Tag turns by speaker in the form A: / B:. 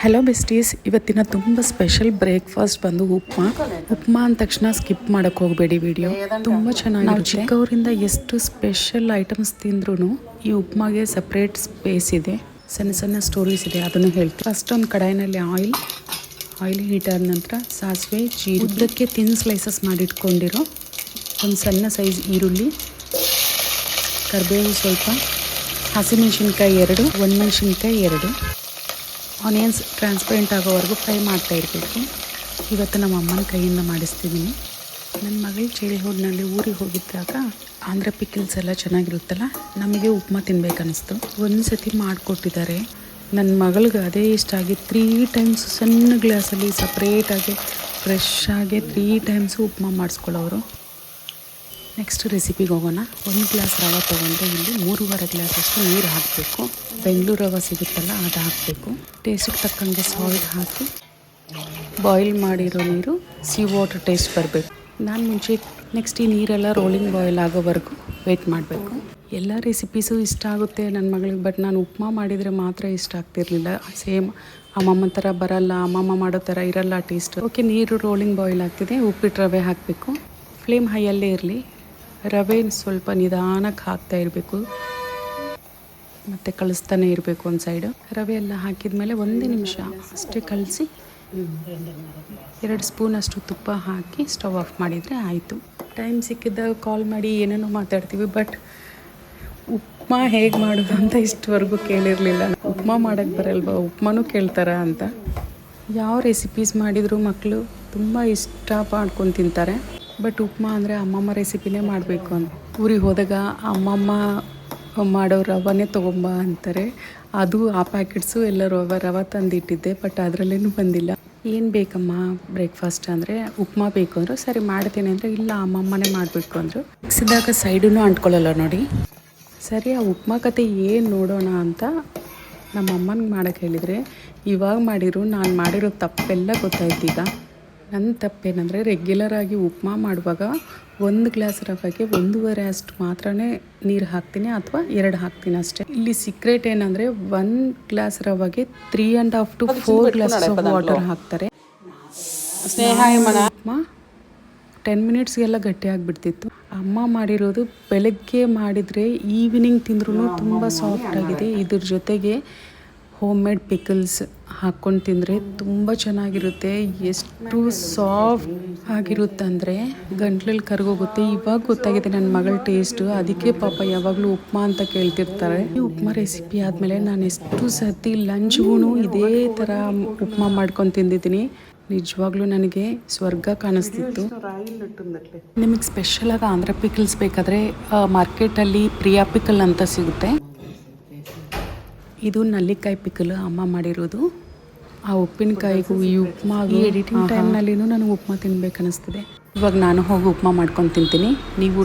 A: Hello besties, ಇವತ್ತಿನ ತುಂಬ special breakfast ಬಂದು ಉಪ್ಮಾ ಅಂದ ತಕ್ಷಣ ಸ್ಕಿಪ್ ಮಾಡೋಕ್ಕೆ ಹೋಗಬೇಡಿ. ವಿಡಿಯೋ ತುಂಬ ಚೆನ್ನಾಗಿ. ನಾವು ಚಿಕ್ಕವರಿಂದ ಎಷ್ಟು ಸ್ಪೆಷಲ್ ಐಟಮ್ಸ್ ತಿಂದ್ರೂ ಈ ಉಪ್ಮಾಗೆ ಸಪ್ರೇಟ್ ಸ್ಪೇಸ್ ಇದೆ, ಸಣ್ಣ ಸಣ್ಣ ಸ್ಟೋರೀಸ್ ಇದೆ, ಅದನ್ನು ಹೇಳ್ತೀವಿ. ಫಸ್ಟ್ ಒಂದು ಕಡಾಯಿನಲ್ಲಿ ಆಯಿಲ್ ಹೀಟ್ ಆದ ನಂತರ ಸಾಸಿವೆ, ಜೀರಿಗೆ, ಉದ್ದಕ್ಕೆ ತಿನ್ ಸ್ಲೈಸಸ್ ಮಾಡಿಟ್ಕೊಂಡಿರೋ ಒಂದು ಸಣ್ಣ ಸೈಜ್ ಈರುಳ್ಳಿ, ಕರಿಬೇವು ಸ್ವಲ್ಪ, ಹಸಿಮೆಣಸಿನ್ಕಾಯಿ 2, ಒಣಮೆಣಸಿನ್ಕಾಯಿ 2, ಆನಿಯನ್ಸ್ ಟ್ರಾನ್ಸ್ಪರೆಂಟ್ ಆಗೋವರೆಗೂ ಫ್ರೈ ಮಾಡ್ತಾ ಇರಬೇಕು. ಇವತ್ತು ನಮ್ಮ ಅಮ್ಮನ ಕೈಯಿಂದ ಮಾಡಿಸ್ತಿದ್ದೀನಿ. ನನ್ನ ಮಗಳು ಚೈಲ್ಡ್ಹುಡ್ನಲ್ಲಿ ಊರಿಗೆ ಹೋಗಿದ್ದಾಗ ಆಂಧ್ರ ಪಿಕಲ್ಸ್ ಎಲ್ಲ ಚೆನ್ನಾಗಿರುತ್ತಲ್ಲ, ನಮಗೆ ಉಪ್ಮಾ ತಿನ್ಬೇಕನ್ನಿಸ್ತು. ಒಂದು ಸತಿ ಮಾಡಿಕೊಟ್ಟಿದ್ದಾರೆ. ನನ್ನ ಮಗಳಿಗೆ ಅದೇ ಇಷ್ಟ ಆಗಿ 3 ಟೈಮ್ಸ್ ಸಣ್ಣ ಗ್ಲಾಸಲ್ಲಿ ಸಪ್ರೇಟಾಗಿ ಫ್ರೆಶ್ ಆಗಿ 3 ಟೈಮ್ಸು ಉಪ್ಮಾ ಮಾಡಿಸ್ಕೊಳ್ಳೋರು. ನೆಕ್ಸ್ಟ್ ರೆಸಿಪಿಗೆ ಹೋಗೋಣ. 1 ಗ್ಲಾಸ್ ರವೆ ತೊಗೊಂಡ್ರೆ ಇಲ್ಲಿ 3.5 ಗ್ಲಾಸ್ ಅಷ್ಟು ನೀರು ಹಾಕಬೇಕು. ಬೆಂಗಳೂರು ರವೆ ಸಿಗುತ್ತಲ್ಲ ಅದು ಹಾಕಬೇಕು. ಟೇಸ್ಟಿಗೆ ತಕ್ಕಂಗೆ ಸಾಲ್ಟ್ ಹಾಕಿ ಬಾಯ್ಲ್ ಮಾಡಿರೋ ನೀರು ಸಿ ವಾಟರ್ ಟೇಸ್ಟ್ ಬರಬೇಕು. ನಾನು ಮುಂಚೆ ನೆಕ್ಸ್ಟ್ ಈ ನೀರೆಲ್ಲ ರೋಲಿಂಗ್ ಬಾಯ್ಲ್ ಆಗೋವರೆಗೂ ವೆಯ್ಟ್ ಮಾಡಬೇಕು. ಎಲ್ಲ ರೆಸಿಪೀಸು ಇಷ್ಟ ಆಗುತ್ತೆ ನನ್ನ ಮಗಳಿಗೆ, ಬಟ್ ನಾನು ಉಪ್ಮಾ ಮಾಡಿದರೆ ಮಾತ್ರ ಇಷ್ಟ ಆಗ್ತಿರ್ಲಿಲ್ಲ. ಸೇಮ್ ಅಮ್ಮಮ್ಮನ ಥರ ಬರಲ್ಲ, ಅಮ್ಮಮ್ಮ ಮಾಡೋ ಥರ ಇರಲ್ಲ ಟೇಸ್ಟ್. ಓಕೆ, ನೀರು ರೋಲಿಂಗ್ ಬಾಯ್ಲ್ ಆಗ್ತಿದೆ. ಉಪ್ಪಿಟ್ಟು ರವೆ ಹಾಕಬೇಕು. ಫ್ಲೇಮ್ ಹೈಯಲ್ಲೇ ಇರಲಿ. ರವೆ ಸ್ವಲ್ಪ ನಿಧಾನಕ್ಕೆ ಹಾಕ್ತಾ ಇರಬೇಕು ಮತ್ತು ಕಳಿಸ್ತಾನೆ ಇರಬೇಕು ಒಂದು ಸೈಡು. ರವೆ ಎಲ್ಲ ಹಾಕಿದ ಮೇಲೆ 1 ನಿಮಿಷ ಅಷ್ಟೇ ಕಲಸಿ 2 ಸ್ಪೂನ್ ಅಷ್ಟು ತುಪ್ಪ ಹಾಕಿ ಸ್ಟವ್ ಆಫ್ ಮಾಡಿದರೆ ಆಯಿತು. ಟೈಮ್ ಸಿಕ್ಕಿದ್ದಾಗ ಕಾಲ್ ಮಾಡಿ ಏನೇನೋ ಮಾತಾಡ್ತೀವಿ, ಬಟ್ ಉಪ್ಮಾ ಹೇಗೆ ಮಾಡೋದು ಅಂತ ಇಷ್ಟವರೆಗೂ ಕೇಳಿರಲಿಲ್ಲ. ಉಪ್ಮಾ ಮಾಡೋಕ್ಕೆ ಬರಲ್ವಾ, ಉಪ್ಮಾನೂ ಕೇಳ್ತಾರ ಅಂತ. ಯಾವ ರೆಸಿಪೀಸ್ ಮಾಡಿದರೂ ಮಕ್ಕಳು ತುಂಬ ಇಷ್ಟ ಮಾಡ್ಕೊಂಡು ತಿಂತಾರೆ. ಬಟ್ ಉಪ್ಮಾ ಅಂದರೆ ಅಮ್ಮಮ್ಮ ರೆಸಿಪಿನೇ ಮಾಡಬೇಕು ಅಂತ. ಊರಿಗೆ ಹೋದಾಗ ಅಮ್ಮಮ್ಮ ಮಾಡೋ ರವನೇ ತೊಗೊಂಬ ಅಂತಾರೆ. ಅದು ಆ ಪ್ಯಾಕೆಟ್ಸು ಎಲ್ಲ ರವೆ ತಂದಿಟ್ಟಿದ್ದೆ, ಬಟ್ ಅದರಲ್ಲೇನೂ ಬಂದಿಲ್ಲ. ಏನು ಬೇಕಮ್ಮ ಬ್ರೇಕ್ಫಾಸ್ಟ್ ಅಂದರೆ ಉಪ್ಮಾ ಬೇಕು ಅಂದರು. ಸರಿ ಮಾಡ್ತೀನಿ ಅಂದರೆ ಇಲ್ಲ ಅಮ್ಮಮ್ಮನೇ ಮಾಡಬೇಕು ಅಂದರು. ಮಿಕ್ಸಿದಾಗ ಸೈಡೂ ಅಂಟ್ಕೊಳ್ಳಲ್ಲ ನೋಡಿ. ಸರಿ, ಆ ಉಪ್ಮಾ ಕತೆ ಏನು ನೋಡೋಣ ಅಂತ ನಮ್ಮ ಅಮ್ಮನಿಗೆ ಮಾಡೋಕ್ಕೆ ಹೇಳಿದರೆ, ಇವಾಗ ಮಾಡಿರು ನಾನು ಮಾಡಿರೋ ತಪ್ಪೆಲ್ಲ ಗೊತ್ತಾಯ್ತು. ಈಗ ನನ್ನ ತಪ್ಪೇನೆಂದರೆ ರೆಗ್ಯುಲರಾಗಿ ಉಪ್ಮಾ ಮಾಡುವಾಗ 1 ಗ್ಲಾಸ್ ರವೆಗೆ 1.5 ಅಷ್ಟು ಮಾತ್ರ ನೀರು ಹಾಕ್ತೀನಿ, ಅಥವಾ 2 ಹಾಕ್ತೀನಿ ಅಷ್ಟೇ. ಇಲ್ಲಿ ಸೀಕ್ರೆಟ್ ಏನಂದರೆ 1 ಗ್ಲಾಸ್ ರವೆಗೆ 3.5 to 4 ಗ್ಲಾಸಸ್ ಆಫ್ ವಾಟರ್ ಹಾಕ್ತಾರೆ. ಉಪ್ಮಾ 10 ಮಿನಿಟ್ಸ್ಗೆಲ್ಲ ಗಟ್ಟಿಯಾಗಿಬಿಡ್ತಿತ್ತು. ಅಮ್ಮ ಮಾಡಿರೋದು ಬೆಳಗ್ಗೆ ಮಾಡಿದರೆ ಈವ್ನಿಂಗ್ ತಿಂದ್ರೂ ತುಂಬ ಸಾಫ್ಟಾಗಿದೆ. ಇದ್ರ ಜೊತೆಗೆ ಹೋಮ್ ಮೇಡ್ ಪಿಕಲ್ಸ್ ಹಾಕ್ಕೊಂಡು ತಿಂದರೆ ತುಂಬ ಚೆನ್ನಾಗಿರುತ್ತೆ. ಎಷ್ಟು ಸಾಫ್ಟ್ ಆಗಿರುತ್ತಂದರೆ ಗಂಟ್ಲಲ್ಲಿ ಕರ್ಗೋಗುತ್ತೆ. ಇವಾಗ ಗೊತ್ತಾಗಿದೆ ನನ್ನ ಮಗಳ ಟೇಸ್ಟು. ಅದಕ್ಕೆ ಪಾಪ ಯಾವಾಗಲೂ ಉಪ್ಮಾ ಅಂತ ಕೇಳ್ತಿರ್ತಾರೆ. ಈ ಉಪ್ಮಾ ರೆಸಿಪಿ ಆದಮೇಲೆ ನಾನು ಎಷ್ಟು ಸರ್ತಿ ಲಂಚ್ಗೂ ಇದೇ ಥರ ಉಪ್ಮಾ ಮಾಡ್ಕೊಂಡು ತಿಂದಿದ್ದೀನಿ. ನಿಜವಾಗ್ಲೂ ನನಗೆ ಸ್ವರ್ಗ ಕಾಣಿಸ್ತಿತ್ತು. ನಿಮಗೆ ಸ್ಪೆಷಲಾಗಿ ಆಂಧ್ರ ಪಿಕಲ್ಸ್ ಬೇಕಾದರೆ ಮಾರ್ಕೆಟಲ್ಲಿ ಪ್ರಿಯಾ ಪಿಕಲ್ ಅಂತ ಸಿಗುತ್ತೆ. ಇದು ನಲ್ಲಿಕಾಯಿ ಪಿಕಲ್ ಅಮ್ಮ ಮಾಡಿರೋದು. ಆ ಉಪ್ಪಿನಕಾಯಿಗೂ ಈ ಉಪ್ಮಾಗೂ ಎಡಿಟಿಂಗ್ ಟೈಮ್ನಲ್ಲಿನೂ ನನಗೆ ಉಪ್ಮಾ ತಿನ್ಬೇಕು ಅನ್ನಿಸ್ತಿದೆ. ಇವಾಗ ನಾನು ಹೋಗಿ ಉಪ್ಮಾ ಮಾಡ್ಕೊಂಡು ತಿಂತೀನಿ. ನೀವು